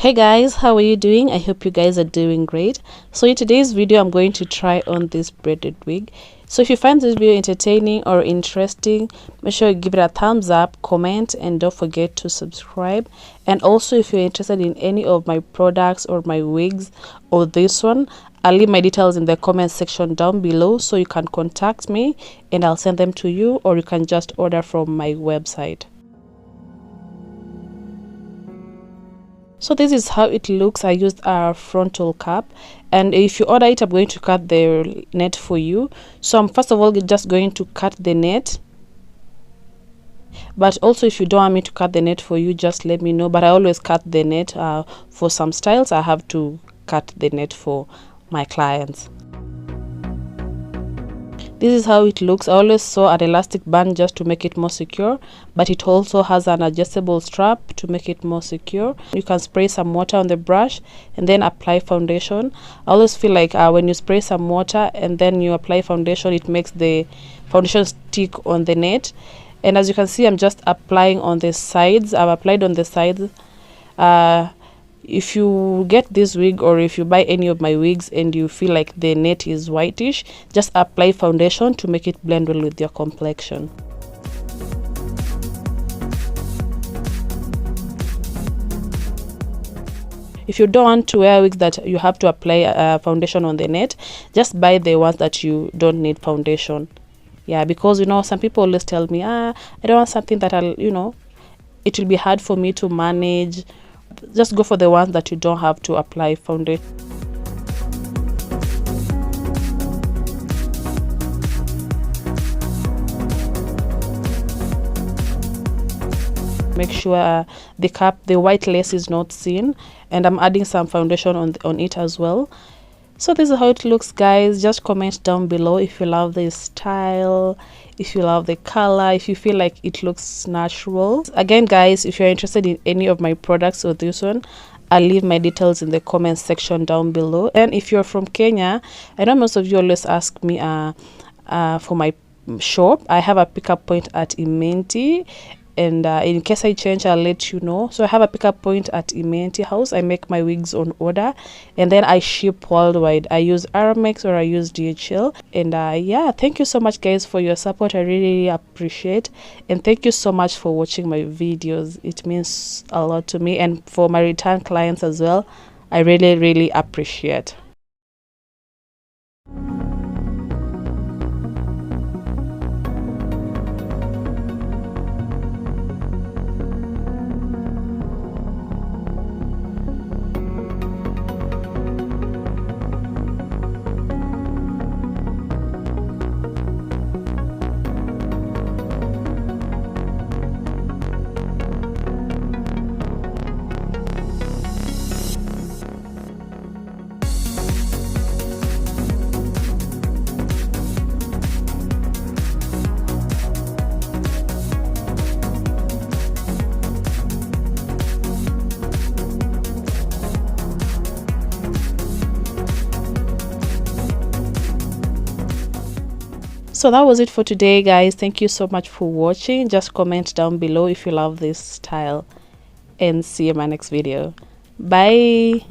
Hey guys, how are you doing? I hope you guys are doing great. So in today's video I'm going to try on this braided wig. So if you find this video entertaining or interesting, make sure you give it a thumbs up, comment, and don't forget to subscribe. And also if you're interested in any of my products or my wigs or this one, I'll leave my details in the comment section down below so you can contact me and I'll send them to you, or you can just order from my website. So this is how it looks. I used a frontal cap, and if you order it, I'm going to cut the net for you. So I'm first of all just going to cut the net, but also if you don't want me to cut the net for you, just let me know. But I always cut the net for some styles. I have to cut the net for my clients. This is how it looks. I always sew an elastic band just to make it more secure, but it also has an adjustable strap to make it more secure. You can spray some water on the brush and then apply foundation. I always feel like when you spray some water and then you apply foundation, it makes the foundation stick on the net. And as you can see, I'm just applying on the sides. I've applied on the sides. If you get this wig, or if you buy any of my wigs and you feel like the net is whitish, just apply foundation to make it blend well with your complexion. If you don't want to wear wigs that you have to apply foundation on the net, just buy the ones that you don't need foundation. Yeah, because some people always tell me, I don't want something that it will be hard for me to manage. Just go for the ones that you don't have to apply foundation. Make sure the white lace is not seen, and I'm adding some foundation on it as well. So this is how it looks, guys. Just comment down below if you love this style, if you love the color, if you feel like it looks natural. Again, guys, if you're interested in any of my products or this one, I'll leave my details in the comment section down below. And if you're from Kenya, I know most of you always ask me for my shop. I have a pickup point at Imenti, and in case I change, I'll let you know. So I have a pickup point at Imenti house. I make my wigs on order and then I ship worldwide. I use Aramex or I use DHL. And yeah, thank you so much, guys, for your support. I really appreciate, and thank you so much for watching my videos. It means a lot to me, and for my return clients as well, I really appreciate. So that was it for today, guys. Thank you so much for watching. Just comment down below if you love this style, and see you in my next video. Bye.